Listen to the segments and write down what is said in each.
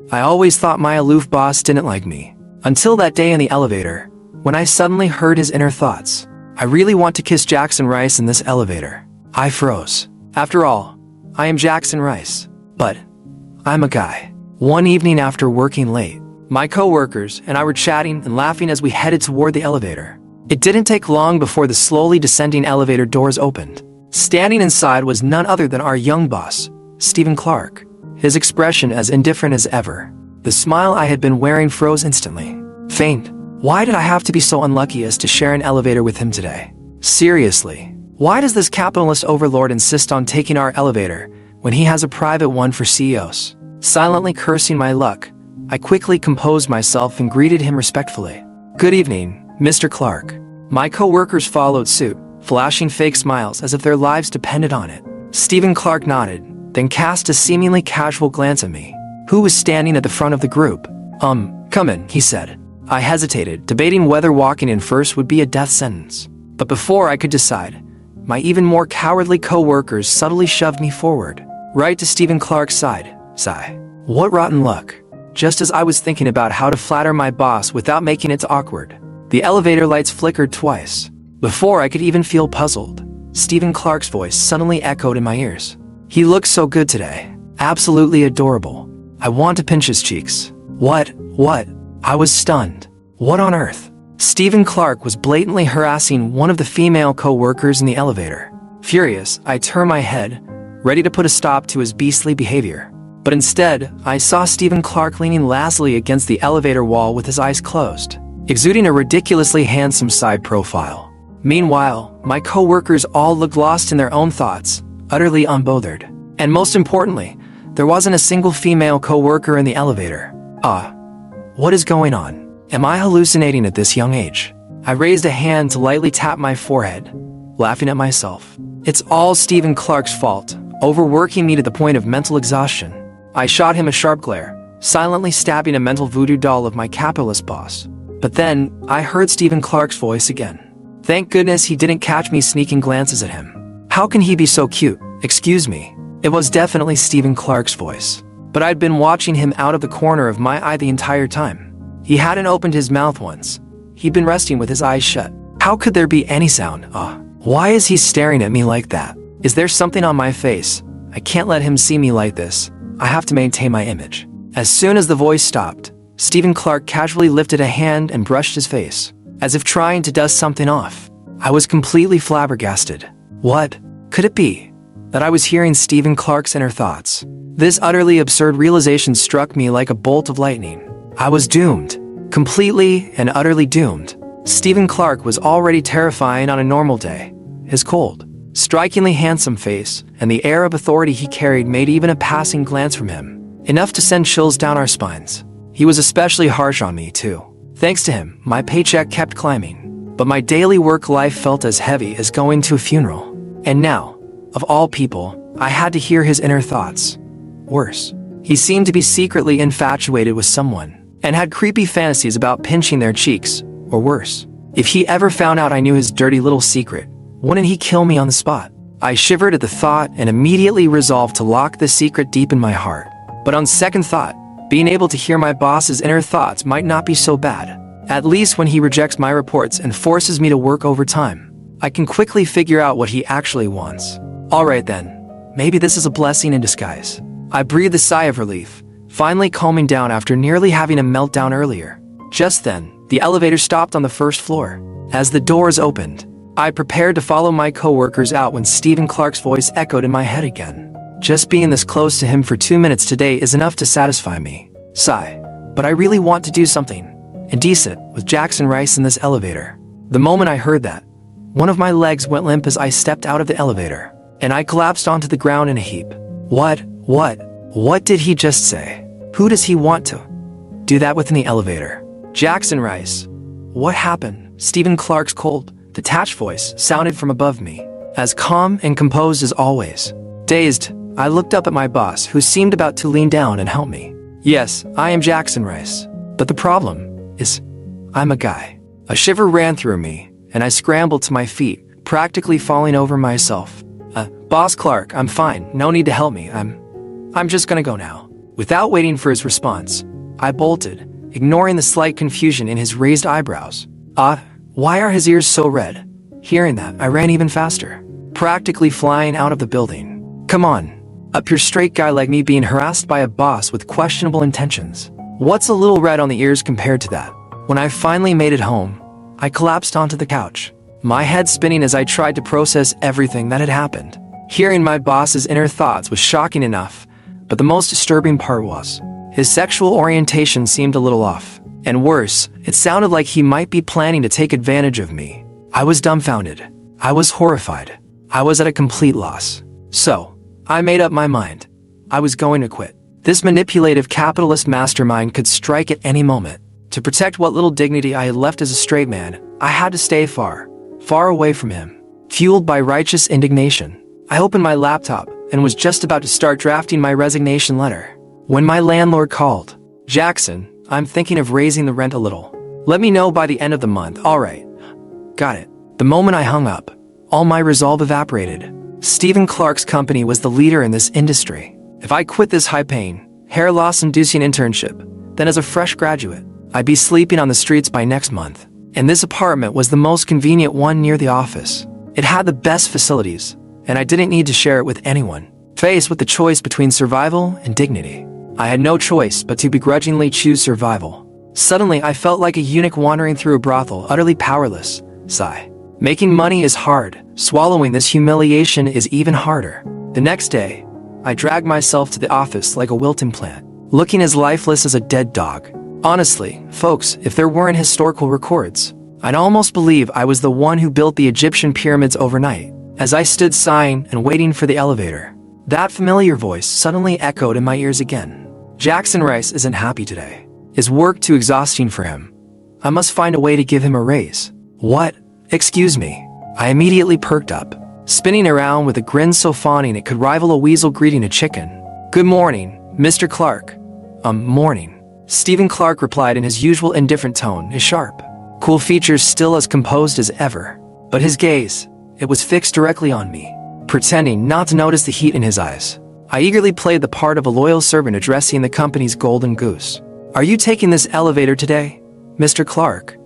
I always thought my aloof boss didn't like me. Until that day in the elevator, when I suddenly heard his inner thoughts. I really want to kiss Jackson Rice in this elevator. I froze. After all, I am Jackson Rice. But I'm a guy. One evening after working late, my coworkers and I were chatting and laughing as we headed toward the elevator. It didn't take long before the slowly descending elevator doors opened. Standing inside was none other than our young boss, Stephen Clark. His expression as indifferent as ever. The smile I had been wearing froze instantly. Feint. Why did I have to be so unlucky as to share an elevator with him today? Seriously, why does this capitalist overlord insist on taking our elevator when he has a private one for CEOs? Silently cursing my luck, I quickly composed myself and greeted him respectfully. Good evening, Mr. Clark. My co-workers followed suit, flashing fake smiles as if their lives depended on it. Stephen Clark nodded, then cast a seemingly casual glance at me, who was standing at the front of the group. Come in, he said. I hesitated, debating whether walking in first would be a death sentence. But before I could decide, my even more cowardly co-workers subtly shoved me forward, right to Stephen Clark's side. Sigh. What rotten luck. Just as I was thinking about how to flatter my boss without making it awkward, the elevator lights flickered twice. Before I could even feel puzzled, Stephen Clark's voice suddenly echoed in my ears. He looks so good today. Absolutely adorable. I want to pinch his cheeks. What? I was stunned. What on earth? Stephen Clark was blatantly harassing one of the female co-workers in the elevator. Furious, I turned my head, ready to put a stop to his beastly behavior. But instead, I saw Stephen Clark leaning lazily against the elevator wall with his eyes closed, exuding a ridiculously handsome side profile. Meanwhile, my co-workers all looked lost in their own thoughts, utterly unbothered. And most importantly, there wasn't a single female co-worker in the elevator. What is going on? Am I hallucinating at this young age? I raised a hand to lightly tap my forehead, laughing at myself. It's all Stephen Clark's fault, overworking me to the point of mental exhaustion. I shot him a sharp glare, silently stabbing a mental voodoo doll of my capitalist boss. But then, I heard Stephen Clark's voice again. Thank goodness he didn't catch me sneaking glances at him. How can he be so cute? Excuse me. It was definitely Stephen Clark's voice. But I'd been watching him out of the corner of my eye the entire time. He hadn't opened his mouth once. He'd been resting with his eyes shut. How could there be any sound? Why is he staring at me like that? Is there something on my face? I can't let him see me like this. I have to maintain my image. As soon as the voice stopped, Stephen Clark casually lifted a hand and brushed his face, as if trying to dust something off. I was completely flabbergasted. What could it be? That I was hearing Stephen Clark's inner thoughts. This utterly absurd realization struck me like a bolt of lightning. I was doomed. Completely and utterly doomed. Stephen Clark was already terrifying on a normal day. His cold, strikingly handsome face and the air of authority he carried made even a passing glance from him enough to send chills down our spines. He was especially harsh on me, too. Thanks to him, my paycheck kept climbing. But my daily work life felt as heavy as going to a funeral. And now, of all people, I had to hear his inner thoughts. Worse, he seemed to be secretly infatuated with someone, and had creepy fantasies about pinching their cheeks, or worse. If he ever found out I knew his dirty little secret, wouldn't he kill me on the spot? I shivered at the thought and immediately resolved to lock the secret deep in my heart. But on second thought, being able to hear my boss's inner thoughts might not be so bad. At least when he rejects my reports and forces me to work overtime, I can quickly figure out what he actually wants. Alright then, maybe this is a blessing in disguise. I breathed a sigh of relief, finally calming down after nearly having a meltdown earlier. Just then, the elevator stopped on the first floor. As the doors opened, I prepared to follow my coworkers out when Stephen Clark's voice echoed in my head again. Just being this close to him for 2 minutes today is enough to satisfy me. Sigh. But I really want to do something. And desit, with Jackson Rice in this elevator. The moment I heard that, one of my legs went limp as I stepped out of the elevator, and I collapsed onto the ground in a heap. What did he just say? Who does he want to do that with in the elevator? Jackson Rice. What happened? Stephen Clark's cold, detached voice sounded from above me, as calm and composed as always. Dazed, I looked up at my boss, who seemed about to lean down and help me. Yes, I am Jackson Rice. But the problem is, I'm a guy. A shiver ran through me, and I scrambled to my feet, practically falling over myself. Boss Clark, I'm fine. No need to help me. I'm just gonna go now. Without waiting for his response, I bolted, ignoring the slight confusion in his raised eyebrows. Why are his ears so red? Hearing that, I ran even faster, practically flying out of the building. Come on, a pure straight guy like me being harassed by a boss with questionable intentions. What's a little red on the ears compared to that? When I finally made it home, I collapsed onto the couch, my head spinning as I tried to process everything that had happened. Hearing my boss's inner thoughts was shocking enough, but the most disturbing part was, his sexual orientation seemed a little off. And worse, it sounded like he might be planning to take advantage of me. I was dumbfounded. I was horrified. I was at a complete loss. So, I made up my mind. I was going to quit. This manipulative capitalist mastermind could strike at any moment. To protect what little dignity I had left as a straight man, I had to stay far, far away from him. Fueled by righteous indignation, I opened my laptop and was just about to start drafting my resignation letter when my landlord called. Jackson, I'm thinking of raising the rent a little. Let me know by the end of the month. All right. Got it. The moment I hung up, all my resolve evaporated. Stephen Clark's company was the leader in this industry. If I quit this high-paying, hair-loss-inducing internship, then as a fresh graduate, I'd be sleeping on the streets by next month. And this apartment was the most convenient one near the office. It had the best facilities, and I didn't need to share it with anyone. Faced with the choice between survival and dignity, I had no choice but to begrudgingly choose survival. Suddenly, I felt like a eunuch wandering through a brothel, utterly powerless. Sigh. Making money is hard. Swallowing this humiliation is even harder. The next day, I dragged myself to the office like a wilting plant, looking as lifeless as a dead dog. Honestly, folks, if there weren't historical records, I'd almost believe I was the one who built the Egyptian pyramids overnight. As I stood sighing and waiting for the elevator, that familiar voice suddenly echoed in my ears again. Jackson Rice isn't happy today. Is work too exhausting for him? I must find a way to give him a raise. What? Excuse me. I immediately perked up, spinning around with a grin so fawning it could rival a weasel greeting a chicken. Good morning, Mr. Clark. Morning. Stephen Clark replied in his usual indifferent tone, his sharp, cool features still as composed as ever. But his gaze, it was fixed directly on me, pretending not to notice the heat in his eyes. I eagerly played the part of a loyal servant addressing the company's golden goose. Are you taking this elevator today, Mr. Clark?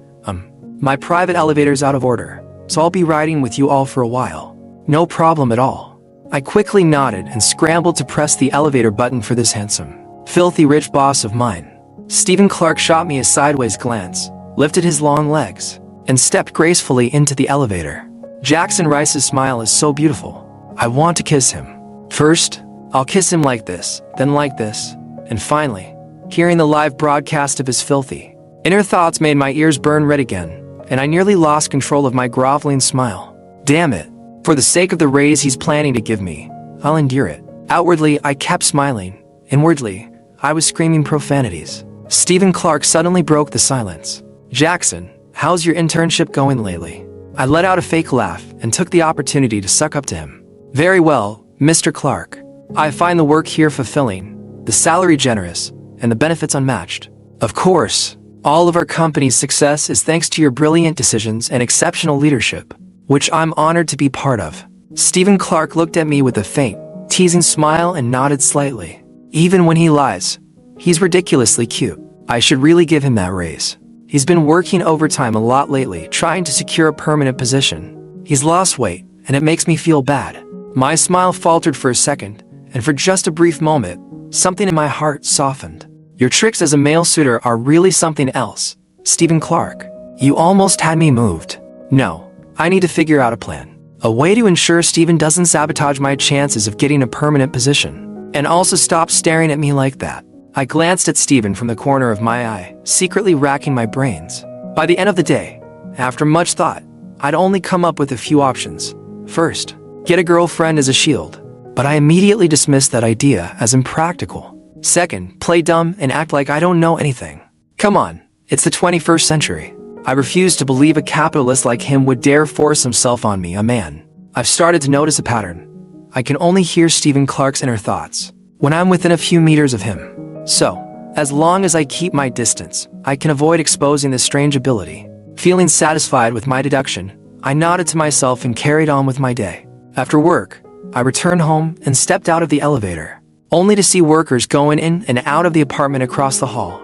My private elevator's out of order, so I'll be riding with you all for a while. No problem at all. I quickly nodded and scrambled to press the elevator button for this handsome, filthy rich boss of mine. Stephen Clark shot me a sideways glance, lifted his long legs, and stepped gracefully into the elevator. Jackson Rice's smile is so beautiful. I want to kiss him. First, I'll kiss him like this, then like this, and finally, hearing the live broadcast of his filthy inner thoughts made my ears burn red again, and I nearly lost control of my groveling smile. Damn it. For the sake of the raise he's planning to give me, I'll endure it. Outwardly, I kept smiling. Inwardly, I was screaming profanities. Stephen Clark suddenly broke the silence. Jackson, how's your internship going lately? I let out a fake laugh and took the opportunity to suck up to him. Very well, Mr. Clark. I find the work here fulfilling, the salary generous, and the benefits unmatched. Of course, all of our company's success is thanks to your brilliant decisions and exceptional leadership, which I'm honored to be part of. Stephen Clark looked at me with a faint, teasing smile and nodded slightly. Even when he lies, he's ridiculously cute. I should really give him that raise. He's been working overtime a lot lately, trying to secure a permanent position. He's lost weight, and it makes me feel bad. My smile faltered for a second, and for just a brief moment, something in my heart softened. Your tricks as a male suitor are really something else, Stephen Clark. You almost had me moved. No, I need to figure out a plan. A way to ensure Stephen doesn't sabotage my chances of getting a permanent position. And also stop staring at me like that. I glanced at Stephen from the corner of my eye, secretly racking my brains. By the end of the day, after much thought, I'd only come up with a few options. First, get a girlfriend as a shield. But I immediately dismissed that idea as impractical. Second, play dumb and act like I don't know anything. Come on, it's the 21st century. I refuse to believe a capitalist like him would dare force himself on me, a man. I've started to notice a pattern. I can only hear Stephen Clark's inner thoughts when I'm within a few meters of him. So, as long as I keep my distance, I can avoid exposing this strange ability. Feeling satisfied with my deduction, I nodded to myself and carried on with my day. After work, I returned home and stepped out of the elevator. only to see workers going in and out of the apartment across the hall.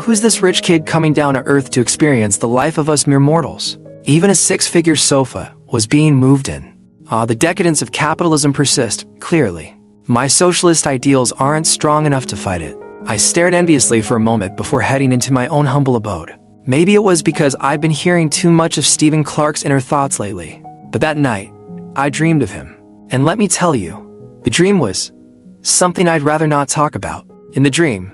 Who's this rich kid coming down to earth to experience the life of us mere mortals? Even a six-figure sofa was being moved in. The decadence of capitalism persists, clearly. My socialist ideals aren't strong enough to fight it. I stared enviously for a moment before heading into my own humble abode. Maybe it was because I'd been hearing too much of Stephen Clark's inner thoughts lately. But that night, I dreamed of him. And let me tell you, the dream was something I'd rather not talk about. In the dream,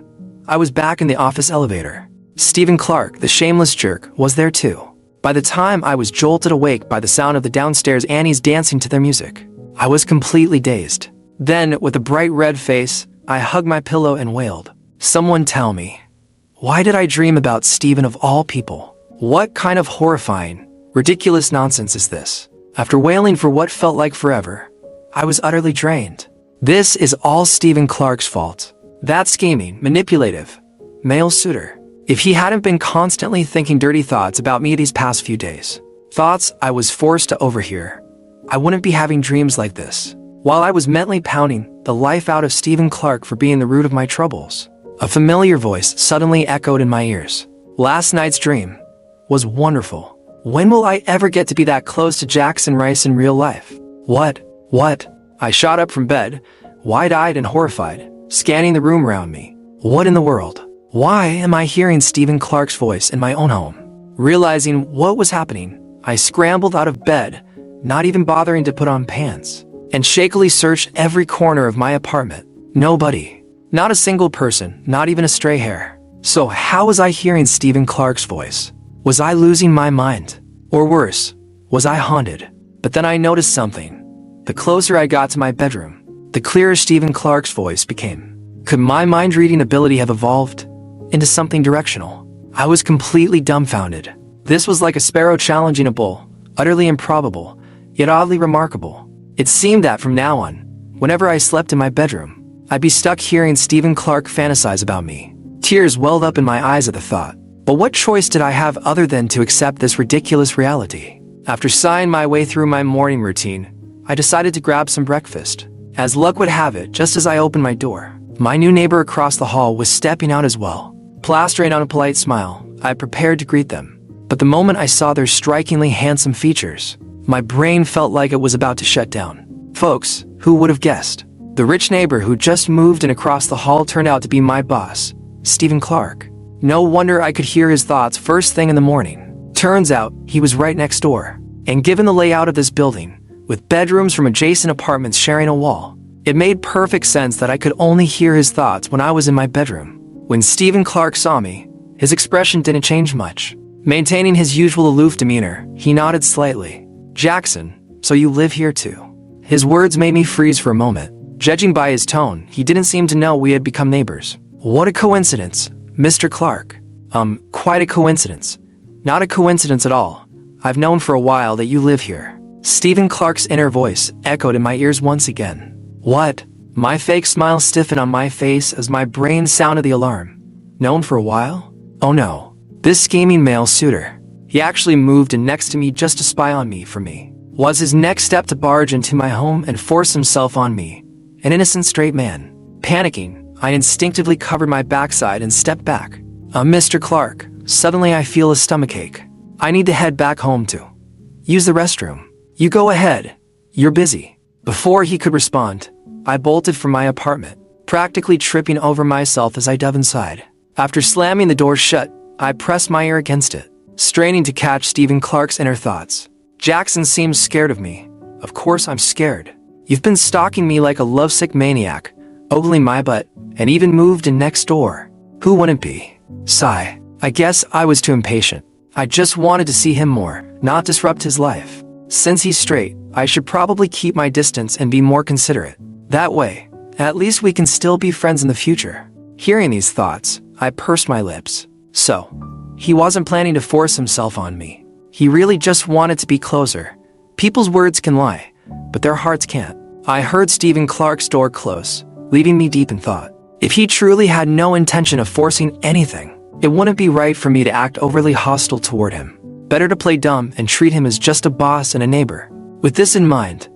I was back in the office elevator. Stephen Clark, the shameless jerk, was there too. By the time I was jolted awake by the sound of the downstairs Annies dancing to their music, I was completely dazed. Then, with a bright red face, I hugged my pillow and wailed. Someone tell me, why did I dream about Stephen of all people? What kind of horrifying, ridiculous nonsense is this? After wailing for what felt like forever, I was utterly drained. This is all Stephen Clark's fault. That scheming, manipulative, male suitor. If he hadn't been constantly thinking dirty thoughts about me these past few days, thoughts I was forced to overhear, I wouldn't be having dreams like this. While I was mentally pounding the life out of Stephen Clark for being the root of my troubles, a familiar voice suddenly echoed in my ears. Last night's dream was wonderful. When will I ever get to be that close to Jackson Rice in real life? What? I shot up from bed, wide-eyed and horrified, scanning the room around me. What in the world? Why am I hearing Stephen Clark's voice in my own home? Realizing what was happening, I scrambled out of bed, not even bothering to put on pants, and shakily searched every corner of my apartment. Nobody. Not a single person, not even a stray hair. So how was I hearing Stephen Clark's voice? Was I losing my mind? Or worse, was I haunted? But then I noticed something. The closer I got to my bedroom, the clearer Stephen Clark's voice became. Could my mind-reading ability have evolved into something directional? I was completely dumbfounded. This was like a sparrow challenging a bull, utterly improbable, yet oddly remarkable. It seemed that from now on, whenever I slept in my bedroom, I'd be stuck hearing Stephen Clark fantasize about me. Tears welled up in my eyes at the thought. But what choice did I have other than to accept this ridiculous reality? After sighing my way through my morning routine, I decided to grab some breakfast. As luck would have it, just as I opened my door, my new neighbor across the hall was stepping out as well. Plastering on a polite smile, I prepared to greet them. But the moment I saw their strikingly handsome features, my brain felt like it was about to shut down. Folks, who would have guessed? The rich neighbor who just moved in across the hall turned out to be my boss, Stephen Clark. No wonder I could hear his thoughts first thing in the morning. Turns out, he was right next door. And given the layout of this building, with bedrooms from adjacent apartments sharing a wall, it made perfect sense that I could only hear his thoughts when I was in my bedroom. When Stephen Clark saw me, his expression didn't change much. Maintaining his usual aloof demeanor, he nodded slightly. Jackson, so you live here too? His words made me freeze for a moment. Judging by his tone, he didn't seem to know we had become neighbors. What a coincidence, Mr. Clark. Quite a coincidence. Not a coincidence at all. I've known for a while that you live here. Stephen Clark's inner voice echoed in my ears once again. What? My fake smile stiffened on my face as my brain sounded the alarm. Known for a while? Oh no. This scheming male suitor. He actually moved in next to me just to spy on me for me. Was his next step to barge into my home and force himself on me, an innocent straight man? Panicking, I instinctively covered my backside and stepped back. Mr. Clark, suddenly I feel a stomachache. I need to head back home to use the restroom. You go ahead. You're busy. Before he could respond, I bolted from my apartment, practically tripping over myself as I dove inside. After slamming the door shut, I pressed my ear against it, straining to catch Stephen Clark's inner thoughts. Jackson seems scared of me. Of course I'm scared. You've been stalking me like a lovesick maniac, ogling my butt, and even moved in next door. Who wouldn't be? Sigh. I guess I was too impatient. I just wanted to see him more, not disrupt his life. Since he's straight, I should probably keep my distance and be more considerate. That way, at least we can still be friends in the future. Hearing these thoughts, I pursed my lips. So, he wasn't planning to force himself on me. He really just wanted to be closer. People's words can lie, but their hearts can't. I heard Stephen Clark's door close, leaving me deep in thought. If he truly had no intention of forcing anything, it wouldn't be right for me to act overly hostile toward him. Better to play dumb and treat him as just a boss and a neighbor. With this in mind,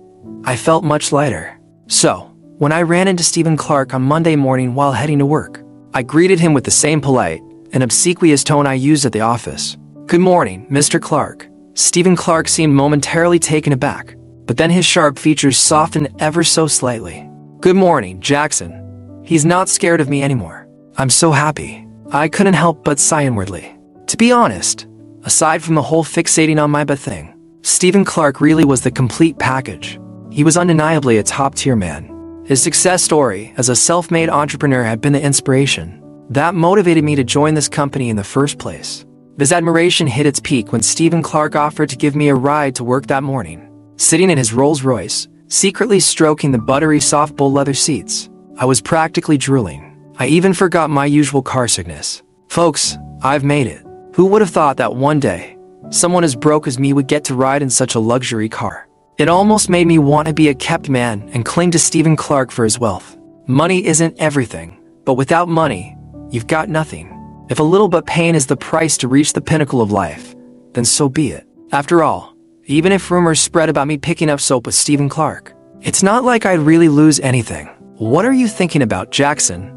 I felt much lighter. So, when I ran into Stephen Clark on Monday morning while heading to work. I greeted him with the same polite and obsequious tone I used at the office. "Good morning, Mr. Clark." Stephen Clark seemed momentarily taken aback, but then his sharp features softened ever so slightly. "Good morning, Jackson." He's not scared of me anymore. I'm so happy. I couldn't help but sigh inwardly. To be honest, aside from the whole fixating on my bed thing, Stephen Clark really was the complete package. He was undeniably a top-tier man. His success story as a self-made entrepreneur had been the inspiration that motivated me to join this company in the first place. This admiration hit its peak when Stephen Clark offered to give me a ride to work that morning. Sitting in his Rolls-Royce, secretly stroking the buttery soft bull leather seats, I was practically drooling. I even forgot my usual car sickness. Folks, I've made it. Who would have thought that one day, someone as broke as me would get to ride in such a luxury car? It almost made me want to be a kept man and cling to Stephen Clark for his wealth. Money isn't everything, but without money, you've got nothing. If a little but pain is the price to reach the pinnacle of life, then so be it. After all, even if rumors spread about me picking up soap with Stephen Clark, it's not like I'd really lose anything. "What are you thinking about, Jackson?"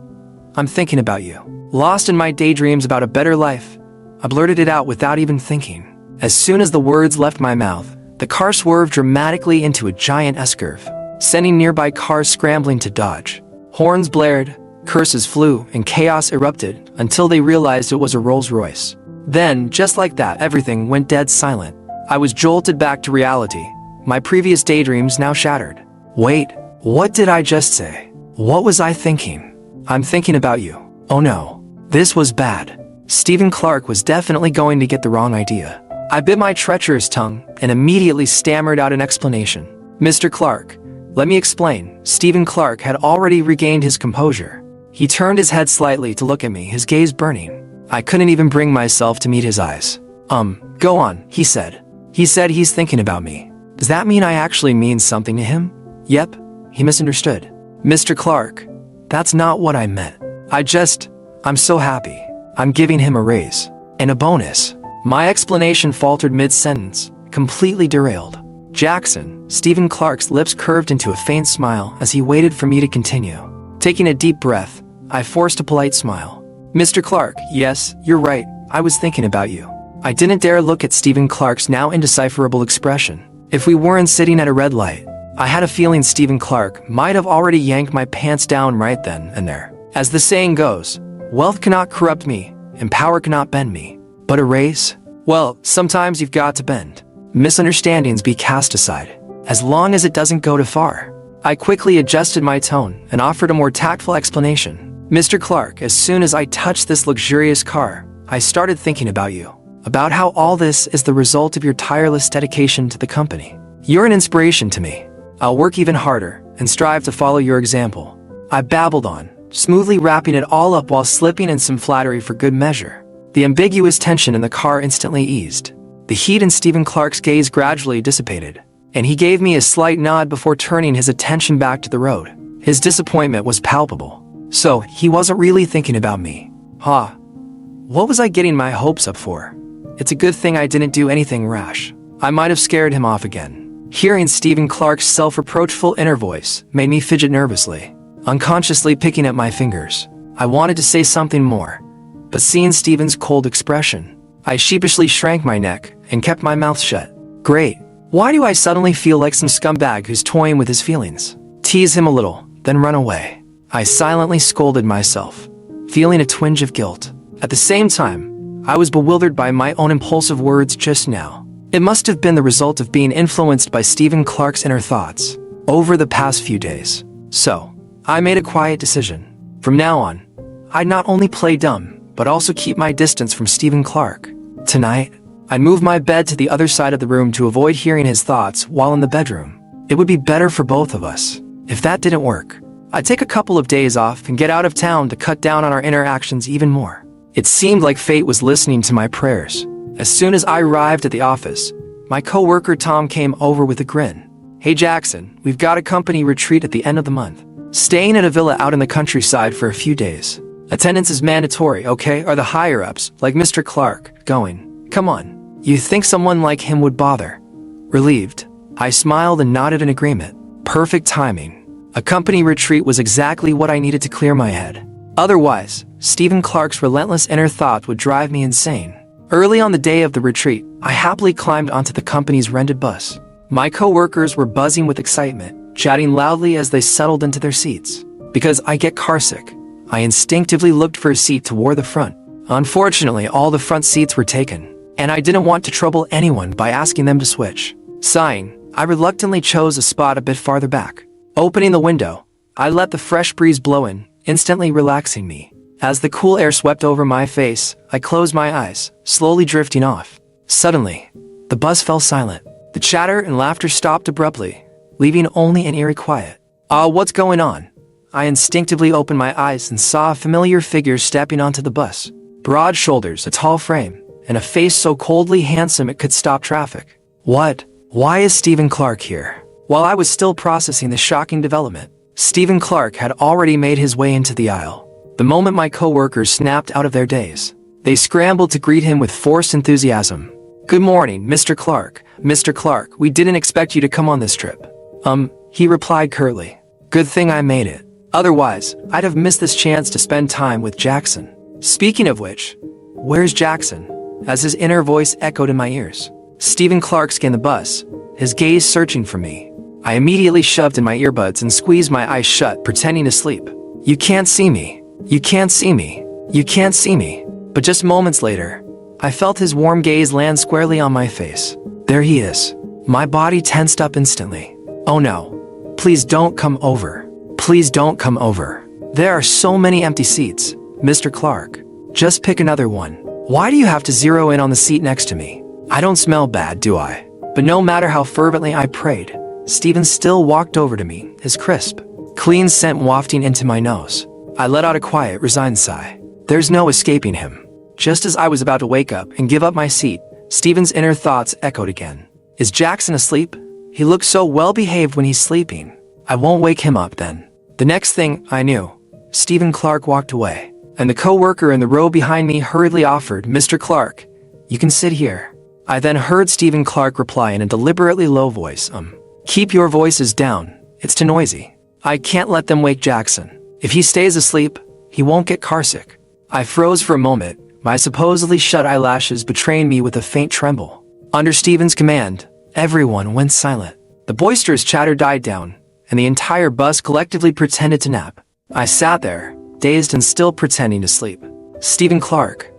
"I'm thinking about you." Lost in my daydreams about a better life, I blurted it out without even thinking. As soon as the words left my mouth, the car swerved dramatically into a giant S-curve, sending nearby cars scrambling to dodge. Horns blared, curses flew, and chaos erupted until they realized it was a Rolls-Royce. Then, just like that, everything went dead silent. I was jolted back to reality, my previous daydreams now shattered. Wait, what did I just say? What was I thinking? "I'm thinking about you." Oh no, this was bad. Stephen Clark was definitely going to get the wrong idea. I bit my treacherous tongue and immediately stammered out an explanation. "Mr. Clark, let me explain." Stephen Clark had already regained his composure. He turned his head slightly to look at me, his gaze burning. I couldn't even bring myself to meet his eyes. Go on," he said. "He said he's thinking about me. Does that mean I actually mean something to him?" "Yep," he misunderstood. "Mr. Clark, that's not what I meant. I'm so happy. I'm giving him a raise. And a bonus." My explanation faltered mid-sentence, completely derailed. "Jackson," Stephen Clark's lips curved into a faint smile as he waited for me to continue. Taking a deep breath, I forced a polite smile. "Mr. Clark, yes, you're right. I was thinking about you." I didn't dare look at Stephen Clark's now indecipherable expression. If we weren't sitting at a red light, I had a feeling Stephen Clark might have already yanked my pants down right then and there. As the saying goes, wealth cannot corrupt me, and power cannot bend me. But a raise? Well, sometimes you've got to bend. Misunderstandings be cast aside, as long as it doesn't go too far. I quickly adjusted my tone and offered a more tactful explanation. "Mr. Clark, as soon as I touched this luxurious car, I started thinking about you. About how all this is the result of your tireless dedication to the company. You're an inspiration to me. I'll work even harder and strive to follow your example." I babbled on, smoothly wrapping it all up while slipping in some flattery for good measure. The ambiguous tension in the car instantly eased. The heat in Stephen Clark's gaze gradually dissipated, and he gave me a slight nod before turning his attention back to the road. His disappointment was palpable. So, he wasn't really thinking about me. What was I getting my hopes up for? It's a good thing I didn't do anything rash. I might have scared him off again. Hearing Stephen Clark's self-reproachful inner voice made me fidget nervously, unconsciously picking at my fingers. I wanted to say something more, but seeing Stephen's cold expression, I sheepishly shrank my neck and kept my mouth shut. Great. Why do I suddenly feel like some scumbag who's toying with his feelings? Tease him a little, then run away. I silently scolded myself, feeling a twinge of guilt. At the same time, I was bewildered by my own impulsive words just now. It must have been the result of being influenced by Stephen Clark's inner thoughts over the past few days. So, I made a quiet decision. From now on, I'd not only play dumb, but also keep my distance from Stephen Clark. Tonight, I'd move my bed to the other side of the room to avoid hearing his thoughts while in the bedroom. It would be better for both of us. If that didn't work, I'd take a couple of days off and get out of town to cut down on our interactions even more. It seemed like fate was listening to my prayers. As soon as I arrived at the office, my coworker Tom came over with a grin. "Hey Jackson, we've got a company retreat at the end of the month. Staying at a villa out in the countryside for a few days. Attendance is mandatory, okay? Are the higher-ups, like Mr. Clark, going? Come on. You think someone like him would bother?" Relieved, I smiled and nodded in agreement. Perfect timing. A company retreat was exactly what I needed to clear my head. Otherwise, Stephen Clark's relentless inner thought would drive me insane. Early on the day of the retreat, I happily climbed onto the company's rented bus. My coworkers were buzzing with excitement, chatting loudly as they settled into their seats. Because I get carsick, I instinctively looked for a seat toward the front. Unfortunately, all the front seats were taken, and I didn't want to trouble anyone by asking them to switch. Sighing, I reluctantly chose a spot a bit farther back. Opening the window, I let the fresh breeze blow in, instantly relaxing me. As the cool air swept over my face, I closed my eyes, slowly drifting off. Suddenly, the bus fell silent. The chatter and laughter stopped abruptly, leaving only an eerie quiet. What's going on? I instinctively opened my eyes and saw a familiar figure stepping onto the bus. Broad shoulders, a tall frame, and a face so coldly handsome it could stop traffic. What? Why is Stephen Clark here? While I was still processing the shocking development, Stephen Clark had already made his way into the aisle. The moment my coworkers snapped out of their daze, they scrambled to greet him with forced enthusiasm. "Good morning, Mr. Clark. Mr. Clark, we didn't expect you to come on this trip." He replied curtly. "Good thing I made it. Otherwise, I'd have missed this chance to spend time with Jackson." Speaking of which, where's Jackson? As his inner voice echoed in my ears. Stephen Clark scanned the bus, his gaze searching for me. I immediately shoved in my earbuds and squeezed my eyes shut, pretending to sleep. "You can't see me. You can't see me. You can't see me." But just moments later, I felt his warm gaze land squarely on my face. There he is. My body tensed up instantly. "Oh no. Please don't come over. Please don't come over. There are so many empty seats, Mr. Clark. Just pick another one. Why do you have to zero in on the seat next to me? I don't smell bad, do I?" But no matter how fervently I prayed, Stephen still walked over to me, his crisp, clean scent wafting into my nose. I let out a quiet, resigned sigh. There's no escaping him. Just as I was about to wake up and give up my seat, Stephen's inner thoughts echoed again. Is Jackson asleep? He looks so well-behaved when he's sleeping. I won't wake him up then. The next thing I knew, Stephen Clark walked away, and the coworker in the row behind me hurriedly offered, "Mr. Clark, you can sit here." I then heard Stephen Clark reply in a deliberately low voice, "Keep your voices down. It's too noisy. I can't let them wake Jackson. If he stays asleep, he won't get carsick." I froze for a moment, my supposedly shut eyelashes betraying me with a faint tremble. Under Stephen's command, everyone went silent. The boisterous chatter died down, and the entire bus collectively pretended to nap. I sat there, dazed and still pretending to sleep. Stephen Clark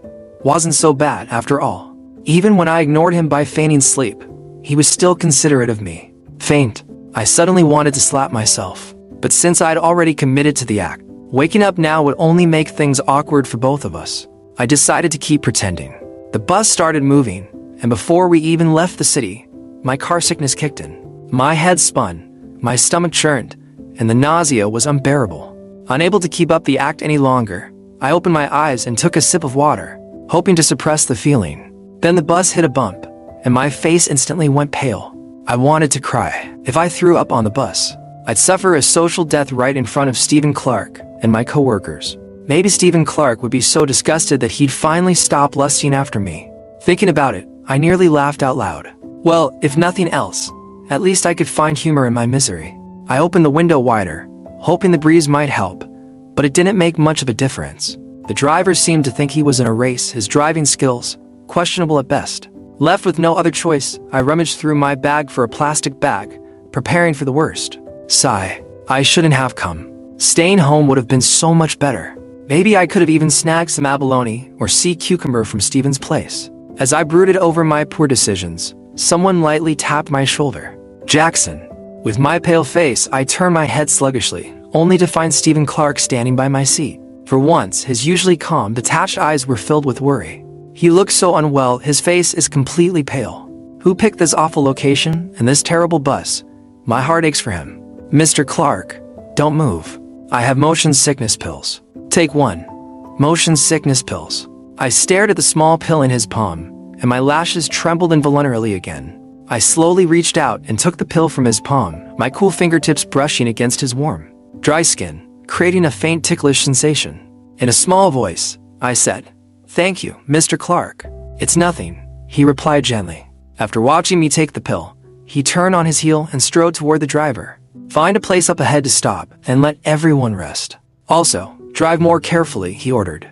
wasn't so bad after all. Even when I ignored him by feigning sleep, he was still considerate of me. Feint. I suddenly wanted to slap myself. But since I'd already committed to the act, waking up now would only make things awkward for both of us. I decided to keep pretending. The bus started moving, and before we even left the city, my car sickness kicked in. My head spun, my stomach churned, and the nausea was unbearable. Unable to keep up the act any longer, I opened my eyes and took a sip of water, hoping to suppress the feeling. Then the bus hit a bump, and my face instantly went pale. I wanted to cry. If I threw up on the bus, I'd suffer a social death right in front of Stephen Clark and my coworkers. Maybe Stephen Clark would be so disgusted that he'd finally stop lusting after me. Thinking about it, I nearly laughed out loud. Well, if nothing else, at least I could find humor in my misery. I opened the window wider, hoping the breeze might help, but it didn't make much of a difference. The driver seemed to think he was in a race, his driving skills questionable at best. Left with no other choice, I rummaged through my bag for a plastic bag, preparing for the worst. Sigh. I shouldn't have come. Staying home would have been so much better. Maybe I could have even snagged some abalone or sea cucumber from Stephen's place. As I brooded over my poor decisions, someone lightly tapped my shoulder. Jackson. With my pale face, I turned my head sluggishly, only to find Stephen Clark standing by my seat. For once, his usually calm, detached eyes were filled with worry. He looked so unwell, his face is completely pale. Who picked this awful location and this terrible bus? My heart aches for him. Mr. Clark, don't move. I have motion sickness pills. Take one. Motion sickness pills. I stared at the small pill in his palm, and my lashes trembled involuntarily again. I slowly reached out and took the pill from his palm, my cool fingertips brushing against his warm, dry skin, creating a faint ticklish sensation. In a small voice, I said, "Thank you, Mr. Clark." "It's nothing," he replied gently. After watching me take the pill, he turned on his heel and strode toward the driver, Find a place up ahead to stop and let everyone rest. Also, drive more carefully, he ordered.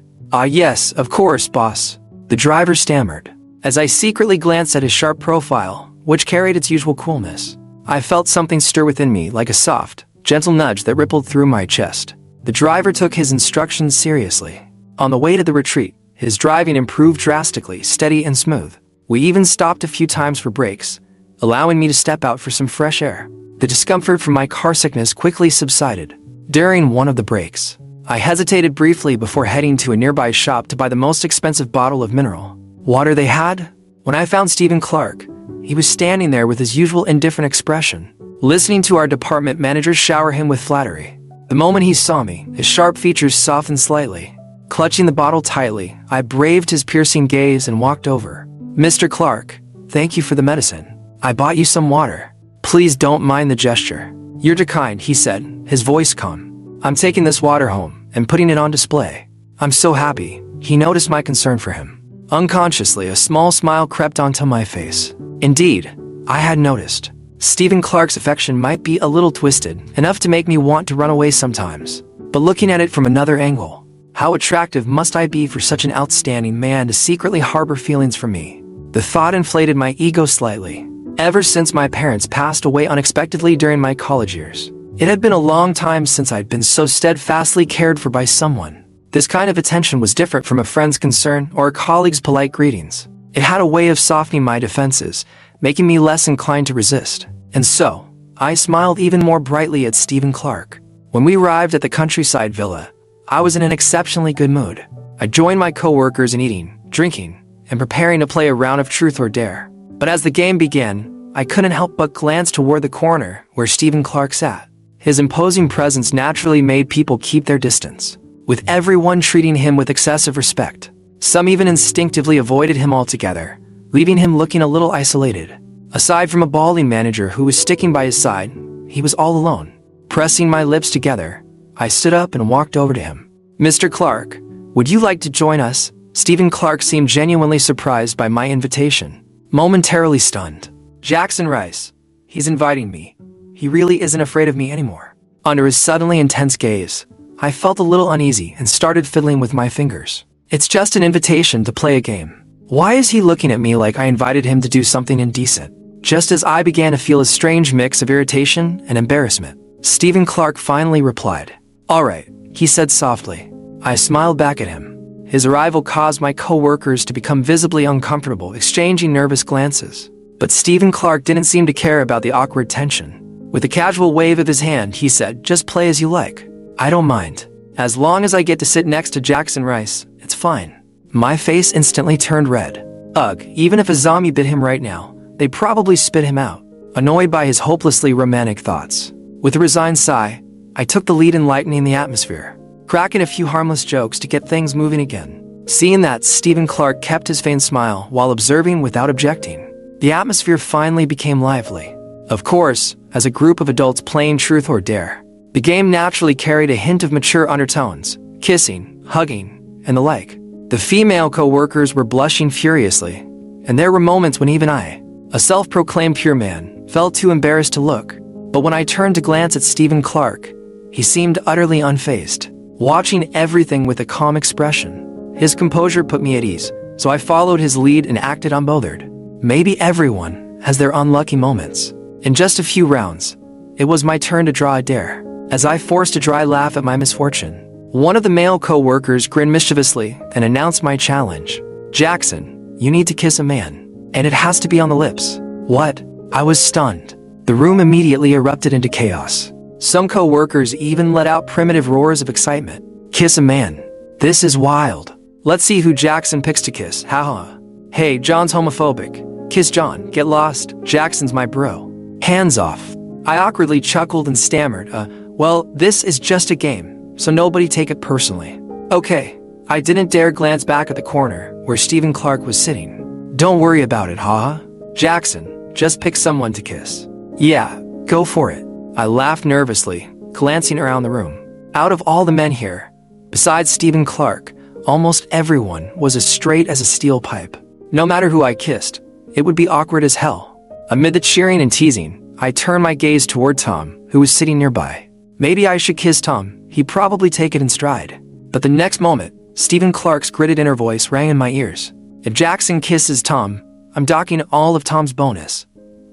Yes, of course, boss. The driver stammered. As I secretly glanced at his sharp profile, which carried its usual coolness, I felt something stir within me like a soft, gentle nudge that rippled through my chest. The driver took his instructions seriously. On the way to the retreat, his driving improved drastically, steady and smooth. We even stopped a few times for breaks, allowing me to step out for some fresh air. The discomfort from my car sickness quickly subsided. During one of the breaks, I hesitated briefly before heading to a nearby shop to buy the most expensive bottle of mineral water they had. When I found Stephen Clark, he was standing there with his usual indifferent expression, listening to our department manager shower him with flattery. The moment he saw me, his sharp features softened slightly. Clutching the bottle tightly, I braved his piercing gaze and walked over. Mr. Clark, thank you for the medicine. I bought you some water. Please don't mind the gesture. You're too kind, he said, his voice calm. I'm taking this water home and putting it on display. I'm so happy. He noticed my concern for him. Unconsciously, a small smile crept onto my face. Indeed, I had noticed. Stephen Clark's affection might be a little twisted, enough to make me want to run away sometimes. But looking at it from another angle, how attractive must I be for such an outstanding man to secretly harbor feelings for me? The thought inflated my ego slightly. Ever since my parents passed away unexpectedly during my college years, it had been a long time since I'd been so steadfastly cared for by someone. This kind of attention was different from a friend's concern or a colleague's polite greetings. It had a way of softening my defenses, making me less inclined to resist. And so, I smiled even more brightly at Stephen Clark. When we arrived at the countryside villa, I was in an exceptionally good mood. I joined my coworkers in eating, drinking, and preparing to play a round of truth or dare. But as the game began, I couldn't help but glance toward the corner where Stephen Clark sat. His imposing presence naturally made people keep their distance, with everyone treating him with excessive respect. Some even instinctively avoided him altogether, leaving him looking a little isolated. Aside from a balding manager who was sticking by his side, he was all alone. Pressing my lips together, I stood up and walked over to him. Mr. Clark, would you like to join us? Stephen Clark seemed genuinely surprised by my invitation. Momentarily stunned. Jackson Rice. He's inviting me. He really isn't afraid of me anymore. Under his suddenly intense gaze, I felt a little uneasy and started fiddling with my fingers. It's just an invitation to play a game. Why is he looking at me like I invited him to do something indecent? Just as I began to feel a strange mix of irritation and embarrassment, Stephen Clark finally replied. All right, he said softly. I smiled back at him. His arrival caused my co-workers to become visibly uncomfortable, exchanging nervous glances. But Stephen Clark didn't seem to care about the awkward tension. With a casual wave of his hand, he said, just play as you like. I don't mind. As long as I get to sit next to Jackson Rice, it's fine. My face instantly turned red. Ugh, even if a zombie bit him right now, they'd probably spit him out. Annoyed by his hopelessly romantic thoughts, with a resigned sigh, I took the lead in lightening the atmosphere, cracking a few harmless jokes to get things moving again. Seeing that, Stephen Clark kept his faint smile while observing without objecting. The atmosphere finally became lively. Of course, as a group of adults playing truth or dare, the game naturally carried a hint of mature undertones, kissing, hugging, and the like. The female co-workers were blushing furiously, and there were moments when even I, a self-proclaimed pure man, felt too embarrassed to look. But when I turned to glance at Stephen Clark, he seemed utterly unfazed, watching everything with a calm expression. His composure put me at ease, so I followed his lead and acted unbothered. Maybe everyone has their unlucky moments. In just a few rounds, it was my turn to draw a dare. As I forced a dry laugh at my misfortune, one of the male co-workers grinned mischievously and announced my challenge. Jackson, you need to kiss a man, and it has to be on the lips. What? I was stunned. The room immediately erupted into chaos. Some co-workers even let out primitive roars of excitement. Kiss a man. This is wild. Let's see who Jackson picks to kiss. Haha. Hey, John's homophobic. Kiss John. Get lost. Jackson's my bro. Hands off. I awkwardly chuckled and stammered. Well, this is just a game, so nobody take it personally. Okay. I didn't dare glance back at the corner where Stephen Clark was sitting. Don't worry about it, haha. Jackson, just pick someone to kiss. Yeah, go for it. I laughed nervously, glancing around the room. Out of all the men here, besides Stephen Clark, almost everyone was as straight as a steel pipe. No matter who I kissed, it would be awkward as hell. Amid the cheering and teasing, I turned my gaze toward Tom, who was sitting nearby. Maybe I should kiss Tom, he'd probably take it in stride. But the next moment, Stephen Clark's gritted inner voice rang in my ears. If Jackson kisses Tom, I'm docking all of Tom's bonus.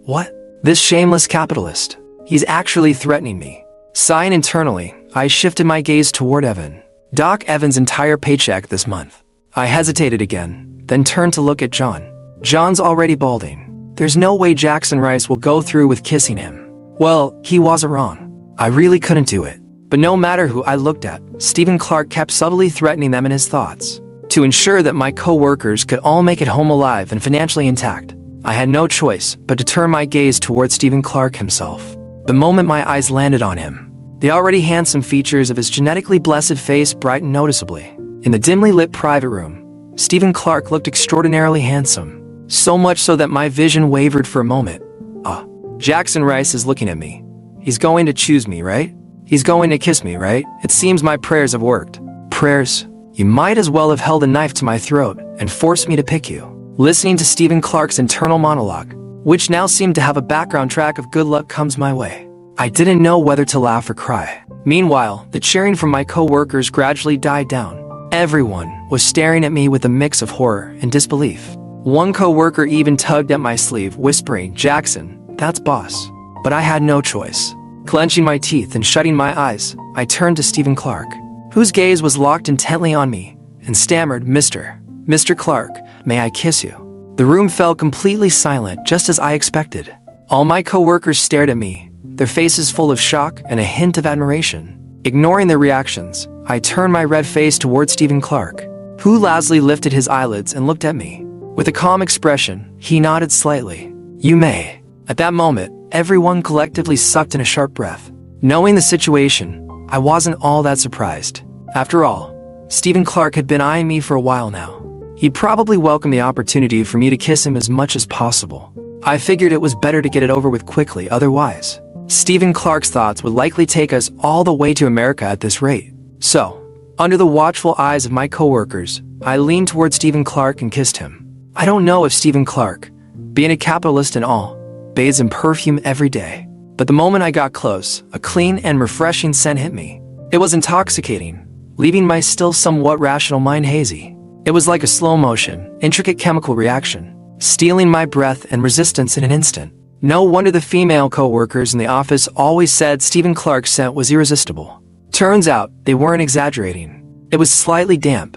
What? This shameless capitalist. He's actually threatening me. Sighing internally, I shifted my gaze toward Evan. Doc Evan's entire paycheck this month. I hesitated again, then turned to look at John. John's already balding. There's no way Jackson Rice will go through with kissing him. Well, he wasn't wrong. I really couldn't do it. But no matter who I looked at, Stephen Clark kept subtly threatening them in his thoughts. To ensure that my co-workers could all make it home alive and financially intact, I had no choice but to turn my gaze towards Stephen Clark himself. The moment my eyes landed on him, the already handsome features of his genetically blessed face brightened noticeably. In the dimly lit private room, Stephen Clark looked extraordinarily handsome, so much so that my vision wavered for a moment. Jackson Rice is looking at me. He's going to choose me, right? He's going to kiss me, right? It seems my prayers have worked. Prayers? You might as well have held a knife to my throat and forced me to pick you. Listening to Stephen Clark's internal monologue, which now seemed to have a background track of good luck comes my way, I didn't know whether to laugh or cry. Meanwhile, the cheering from my co-workers gradually died down. Everyone was staring at me with a mix of horror and disbelief. One co-worker even tugged at my sleeve, whispering, "Jackson, that's boss." But I had no choice. Clenching my teeth and shutting my eyes, I turned to Stephen Clark, whose gaze was locked intently on me, and stammered, Mr. Clark, may I kiss you?" The room fell completely silent, just as I expected. All my co-workers stared at me, their faces full of shock and a hint of admiration. Ignoring their reactions, I turned my red face toward Stephen Clark, who lazily lifted his eyelids and looked at me. With a calm expression, he nodded slightly. "You may." At that moment, everyone collectively sucked in a sharp breath. Knowing the situation, I wasn't all that surprised. After all, Stephen Clark had been eyeing me for a while now. He'd probably welcome the opportunity for me to kiss him as much as possible. I figured it was better to get it over with quickly, otherwise Stephen Clark's thoughts would likely take us all the way to America at this rate. So, under the watchful eyes of my coworkers, I leaned toward Stephen Clark and kissed him. I don't know if Stephen Clark, being a capitalist and all, bathes in perfume every day. But the moment I got close, a clean and refreshing scent hit me. It was intoxicating, leaving my still somewhat rational mind hazy. It was like a slow-motion, intricate chemical reaction, stealing my breath and resistance in an instant. No wonder the female co-workers in the office always said Stephen Clark's scent was irresistible. Turns out, they weren't exaggerating. It was slightly damp,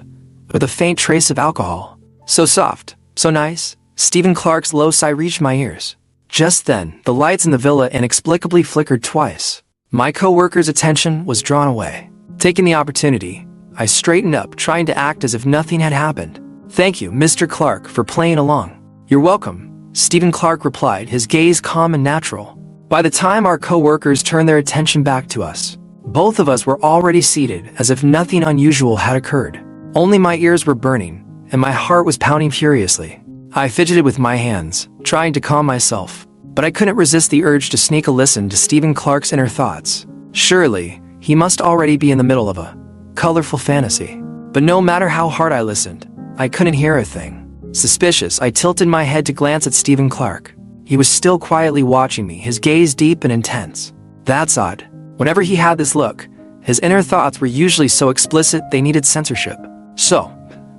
with a faint trace of alcohol. So soft, so nice. Stephen Clark's low sigh reached my ears. Just then, the lights in the villa inexplicably flickered twice. My co-worker's attention was drawn away. Taking the opportunity, I straightened up, trying to act as if nothing had happened. "Thank you, Mr. Clark, for playing along." "You're welcome," Stephen Clark replied, his gaze calm and natural. By the time our co-workers turned their attention back to us, both of us were already seated as if nothing unusual had occurred. Only my ears were burning, and my heart was pounding furiously. I fidgeted with my hands, trying to calm myself, but I couldn't resist the urge to sneak a listen to Stephen Clark's inner thoughts. Surely, he must already be in the middle of a colorful fantasy. But no matter how hard I listened, I couldn't hear a thing. Suspicious, I tilted my head to glance at Stephen Clark. He was still quietly watching me, his gaze deep and intense. That's odd. Whenever he had this look, his inner thoughts were usually so explicit they needed censorship. So,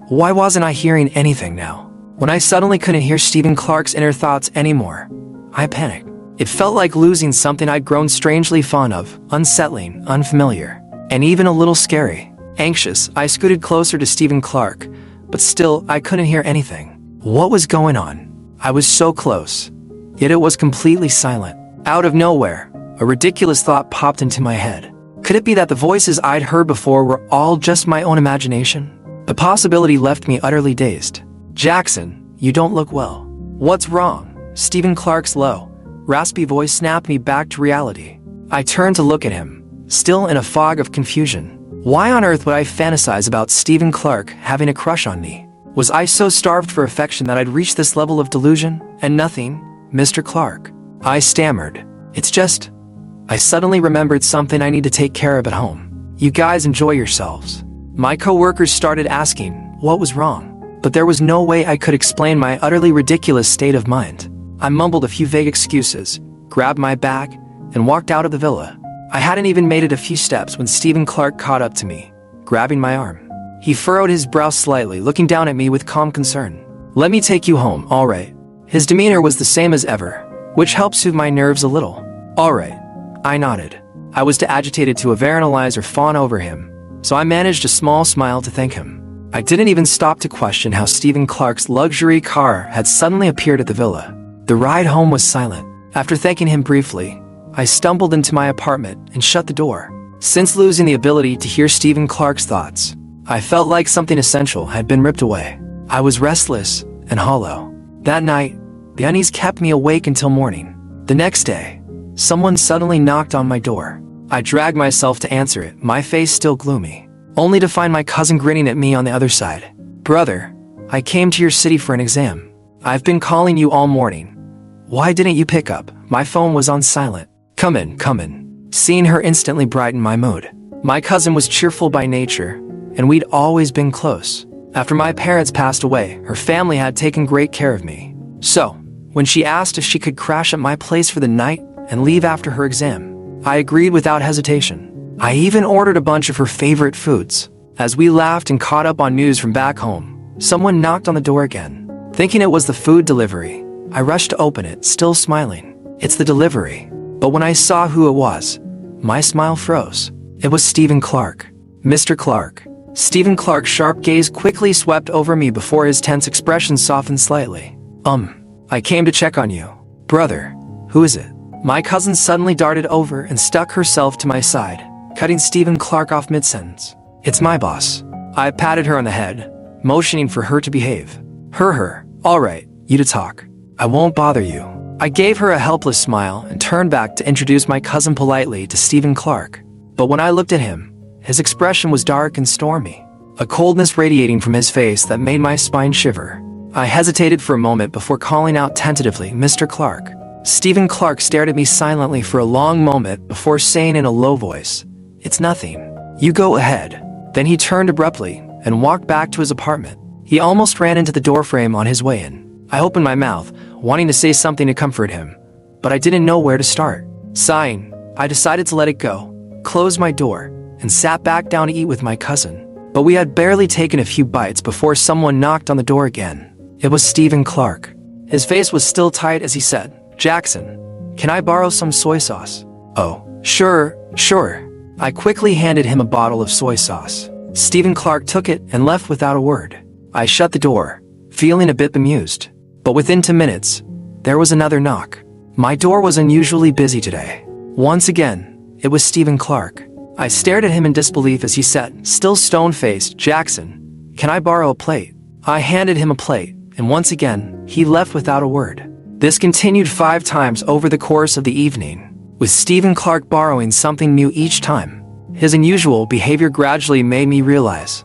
why wasn't I hearing anything now? When I suddenly couldn't hear Stephen Clark's inner thoughts anymore, I panicked. It felt like losing something I'd grown strangely fond of, unsettling, unfamiliar, and even a little scary. Anxious, I scooted closer to Stephen Clark, but still, I couldn't hear anything. What was going on? I was so close, yet it was completely silent. Out of nowhere, a ridiculous thought popped into my head. Could it be that the voices I'd heard before were all just my own imagination? The possibility left me utterly dazed. "Jackson, you don't look well." "What's wrong?" Stephen Clark's low, raspy voice snapped me back to reality. I turned to look at him, still in a fog of confusion. Why on earth would I fantasize about Stephen Clark having a crush on me? Was I so starved for affection that I'd reached this level of delusion? And nothing, Mr. Clark. I stammered. "It's just, I suddenly remembered something I need to take care of at home." "You guys enjoy yourselves." My co-workers started asking what was wrong, but there was no way I could explain my utterly ridiculous state of mind. I mumbled a few vague excuses, grabbed my bag, and walked out of the villa. I hadn't even made it a few steps when Stephen Clark caught up to me, grabbing my arm. He furrowed his brow slightly, looking down at me with calm concern. "Let me take you home, all right?" His demeanor was the same as ever, which helped soothe my nerves a little. "All right." I nodded. I was too agitated to overanalyze or fawn over him, so I managed a small smile to thank him. I didn't even stop to question how Stephen Clark's luxury car had suddenly appeared at the villa. The ride home was silent. After thanking him briefly, I stumbled into my apartment and shut the door. Since losing the ability to hear Stephen Clark's thoughts, I felt like something essential had been ripped away. I was restless and hollow. That night, the unease kept me awake until morning. The next day, someone suddenly knocked on my door. I dragged myself to answer it, my face still gloomy, only to find my cousin grinning at me on the other side. "Brother, I came to your city for an exam. I've been calling you all morning. Why didn't you pick up? My phone was on silent." Come in. Seeing her instantly brightened my mood. My cousin was cheerful by nature, and we'd always been close. After my parents passed away, her family had taken great care of me. So, when she asked if she could crash at my place for the night and leave after her exam, I agreed without hesitation. I even ordered a bunch of her favorite foods. As we laughed and caught up on news from back home, someone knocked on the door again. Thinking it was the food delivery, I rushed to open it, still smiling. "It's the delivery." But when I saw who it was, my smile froze. It was Stephen Clark. "Mr. Clark." Stephen Clark's sharp gaze quickly swept over me before his tense expression softened slightly. I came to check on you." "Brother, who is it?" My cousin suddenly darted over and stuck herself to my side, cutting Stephen Clark off mid-sentence. "It's my boss." I patted her on the head, motioning for her to behave. Her. "All right, you to talk. I won't bother you." I gave her a helpless smile and turned back to introduce my cousin politely to Stephen Clark. But when I looked at him, his expression was dark and stormy, a coldness radiating from his face that made my spine shiver. I hesitated for a moment before calling out tentatively, "Mr. Clark." Stephen Clark stared at me silently for a long moment before saying in a low voice, "It's nothing. You go ahead." Then he turned abruptly and walked back to his apartment. He almost ran into the doorframe on his way in. I opened my mouth, wanting to say something to comfort him, but I didn't know where to start. Sighing, I decided to let it go, closed my door, and sat back down to eat with my cousin. But we had barely taken a few bites before someone knocked on the door again. It was Stephen Clark. His face was still tight as he said, "Jackson, can I borrow some soy sauce?" "Oh, sure." I quickly handed him a bottle of soy sauce. Stephen Clark took it and left without a word. I shut the door, feeling a bit bemused. But within 2 minutes, there was another knock. My door was unusually busy today. Once again, it was Stephen Clark. I stared at him in disbelief as he said, still stone-faced, "Jackson, can I borrow a plate?" I handed him a plate, and once again, he left without a word. This continued 5 times over the course of the evening, with Stephen Clark borrowing something new each time. His unusual behavior gradually made me realize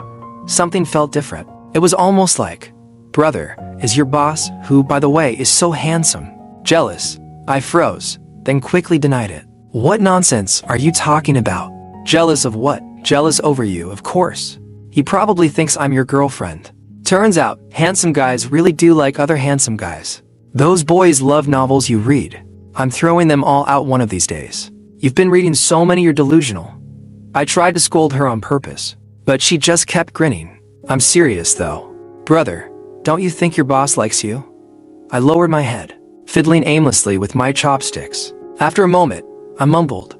something felt different. It was almost like, "Brother, is your boss, who, by the way, is so handsome, jealous?" I froze, then quickly denied it. "What nonsense are you talking about?" "Jealous of what?" "Jealous over you, of course. He probably thinks I'm your girlfriend." Turns out, handsome guys really do like other handsome guys. Those boys love novels you read. I'm throwing them all out one of these days. "You've been reading so many, you're delusional." I tried to scold her on purpose, but she just kept grinning. "I'm serious though. Brother, don't you think your boss likes you?" I lowered my head, fiddling aimlessly with my chopsticks. After a moment, I mumbled,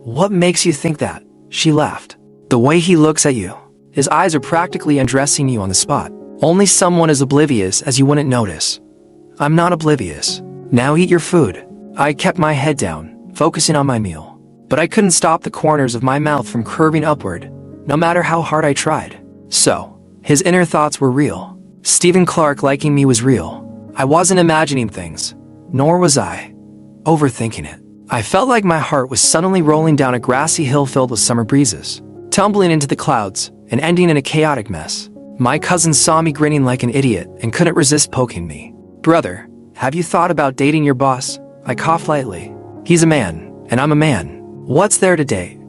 "What makes you think that?" She laughed. "The way he looks at you. His eyes are practically undressing you on the spot. Only someone as oblivious as you wouldn't notice." "I'm not oblivious. Now eat your food." I kept my head down, focusing on my meal. But I couldn't stop the corners of my mouth from curving upward, no matter how hard I tried. So, his inner thoughts were real. Stephen Clark liking me was real. I wasn't imagining things, nor was I overthinking it. I felt like my heart was suddenly rolling down a grassy hill filled with summer breezes, tumbling into the clouds and ending in a chaotic mess. My cousin saw me grinning like an idiot and couldn't resist poking me. "Brother, have you thought about dating your boss?" I coughed lightly. "He's a man, and I'm a man. What's there to date?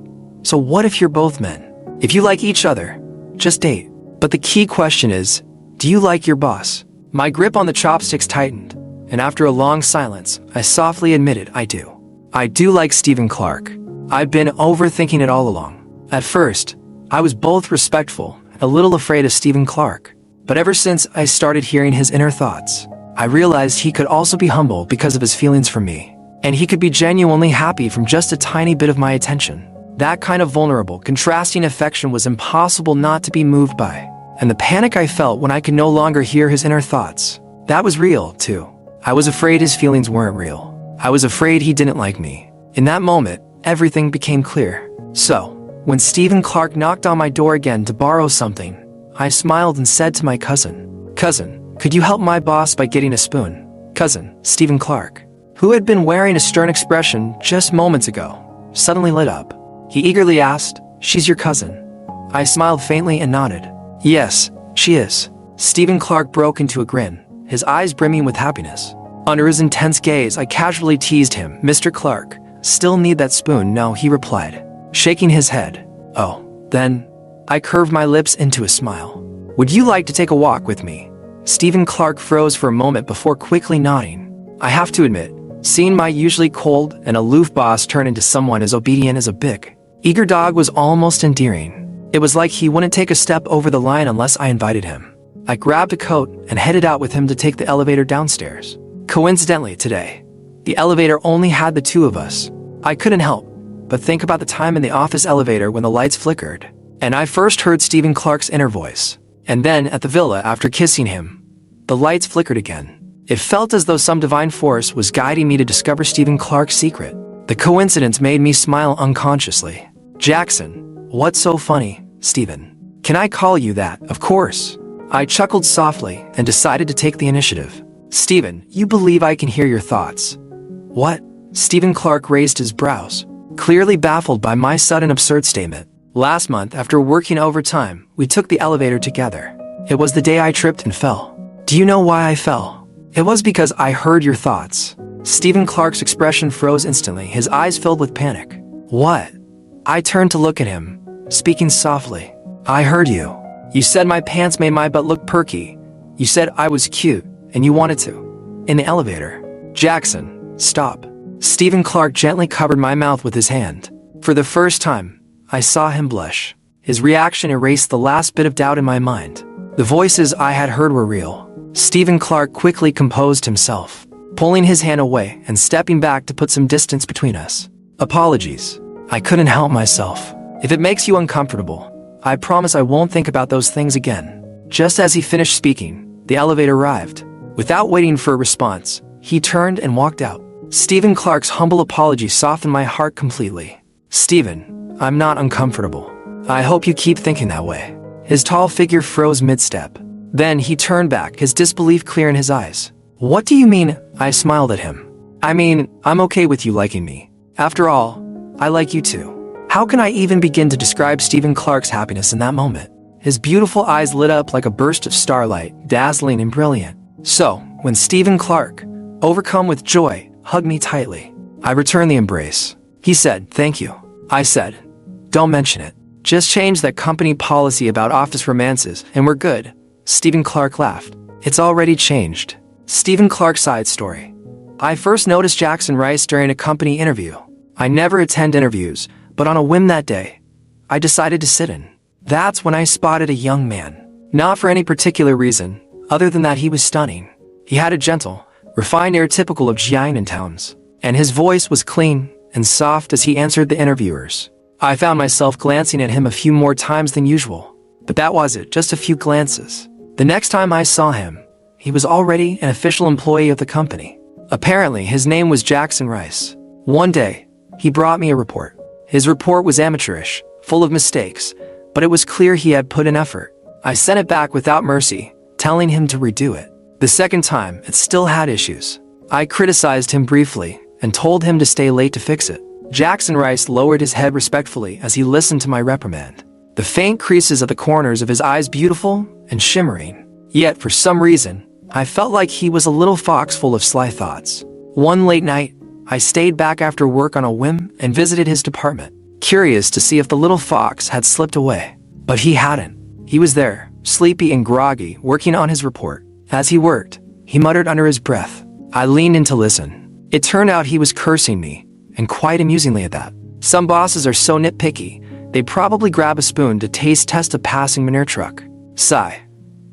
So what if you're both men? If you like each other, just date. But the key question is, do you like your boss?" My grip on the chopsticks tightened, and after a long silence, I softly admitted I do. I do like Stephen Clark. I've been overthinking it all along. At first, I was both respectful and a little afraid of Stephen Clark. But ever since I started hearing his inner thoughts, I realized he could also be humble because of his feelings for me. And he could be genuinely happy from just a tiny bit of my attention. That kind of vulnerable, contrasting affection was impossible not to be moved by. And the panic I felt when I could no longer hear his inner thoughts, that was real, too. I was afraid his feelings weren't real. I was afraid he didn't like me. In that moment, everything became clear. So, when Stephen Clark knocked on my door again to borrow something, I smiled and said to my cousin, "Cousin, could you help my boss by getting a spoon?" Cousin, Stephen Clark, who had been wearing a stern expression just moments ago, suddenly lit up. He eagerly asked, "She's your cousin?" I smiled faintly and nodded. "Yes, she is." Stephen Clark broke into a grin, his eyes brimming with happiness. Under his intense gaze, I casually teased him, "Mr. Clark, still need that spoon?" "No," he replied, shaking his head. "Oh, then..." I curved my lips into a smile. "Would you like to take a walk with me?" Stephen Clark froze for a moment before quickly nodding. I have to admit, seeing my usually cold and aloof boss turn into someone as obedient as a big, eager dog was almost endearing. It was like he wouldn't take a step over the line unless I invited him. I grabbed a coat and headed out with him to take the elevator downstairs. Coincidentally, today, the elevator only had the two of us. I couldn't help but think about the time in the office elevator when the lights flickered, and I first heard Stephen Clark's inner voice. And then, at the villa after kissing him, the lights flickered again. It felt as though some divine force was guiding me to discover Stephen Clark's secret. The coincidence made me smile unconsciously. "Jackson, what's so funny, Stephen? Can I call you that?" "Of course." I chuckled softly and decided to take the initiative. "Stephen, you believe I can hear your thoughts?" "What?" Stephen Clark raised his brows, clearly baffled by my sudden absurd statement. "Last month, after working overtime, we took the elevator together. It was the day I tripped and fell. Do you know why I fell? It was because I heard your thoughts." Stephen Clark's expression froze instantly, his eyes filled with panic. "What?" I turned to look at him, speaking softly. "I heard you. You said my pants made my butt look perky. You said I was cute, and you wanted to. In the elevator." "Jackson, stop." Stephen Clark gently covered my mouth with his hand. For the first time, I saw him blush. His reaction erased the last bit of doubt in my mind. The voices I had heard were real. Stephen Clark quickly composed himself, pulling his hand away and stepping back to put some distance between us. "Apologies. I couldn't help myself. If it makes you uncomfortable, I promise I won't think about those things again." Just as he finished speaking, the elevator arrived. Without waiting for a response, he turned and walked out. Stephen Clark's humble apology softened my heart completely. "Stephen, I'm not uncomfortable. I hope you keep thinking that way." His tall figure froze mid-step. Then he turned back, his disbelief clear in his eyes. "What do you mean?" I smiled at him. "I mean, I'm okay with you liking me. After all, I like you too." How can I even begin to describe Stephen Clark's happiness in that moment? His beautiful eyes lit up like a burst of starlight, dazzling and brilliant. So, when Stephen Clark, overcome with joy, hugged me tightly, I returned the embrace. He said, "Thank you." I said, "Don't mention it. Just change that company policy about office romances, and we're good." Stephen Clark laughed. "It's already changed." Stephen Clark's side story. I first noticed Jackson Rice during a company interview. I never attend interviews, but on a whim that day, I decided to sit in. That's when I spotted a young man. Not for any particular reason, other than that he was stunning. He had a gentle, refined air typical of Chinatowns, and his voice was clean and soft as he answered the interviewers. I found myself glancing at him a few more times than usual, but that was it, just a few glances. The next time I saw him, he was already an official employee of the company. Apparently, his name was Jackson Rice. One day, he brought me a report. His report was amateurish, full of mistakes, but it was clear he had put in effort. I sent it back without mercy, telling him to redo it. The second time, it still had issues. I criticized him briefly and told him to stay late to fix it. Jackson Rice lowered his head respectfully as he listened to my reprimand. The faint creases at the corners of his eyes beautiful and shimmering. Yet, for some reason, I felt like he was a little fox full of sly thoughts. One late night, I stayed back after work on a whim and visited his department, curious to see if the little fox had slipped away. But he hadn't. He was there, sleepy and groggy, working on his report. As he worked, he muttered under his breath. I leaned in to listen. It turned out he was cursing me, and quite amusingly at that. Some bosses are so nitpicky, they'd probably grab a spoon to taste test a passing manure truck. Sigh.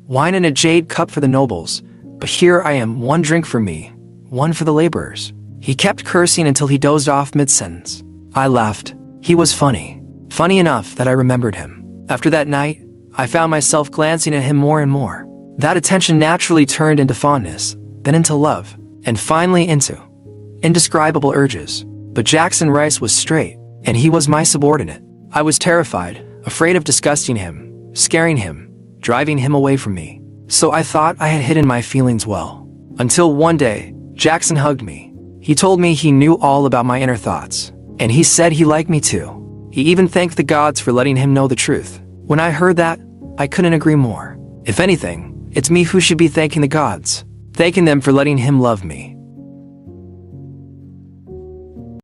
Wine in a jade cup for the nobles, but here I am, one drink for me, one for the laborers. He kept cursing until he dozed off mid-sentence. I laughed. He was funny. Funny enough that I remembered him. After that night, I found myself glancing at him more and more. That attention naturally turned into fondness, then into love, and finally into indescribable urges. But Jackson Rice was straight, and he was my subordinate. I was terrified, afraid of disgusting him, scaring him, driving him away from me. So I thought I had hidden my feelings well. Until one day, Jackson hugged me. He told me he knew all about my inner thoughts, and he said he liked me too. He even thanked the gods for letting him know the truth. When I heard that, I couldn't agree more. If anything, it's me who should be thanking the gods, thanking them for letting him love me.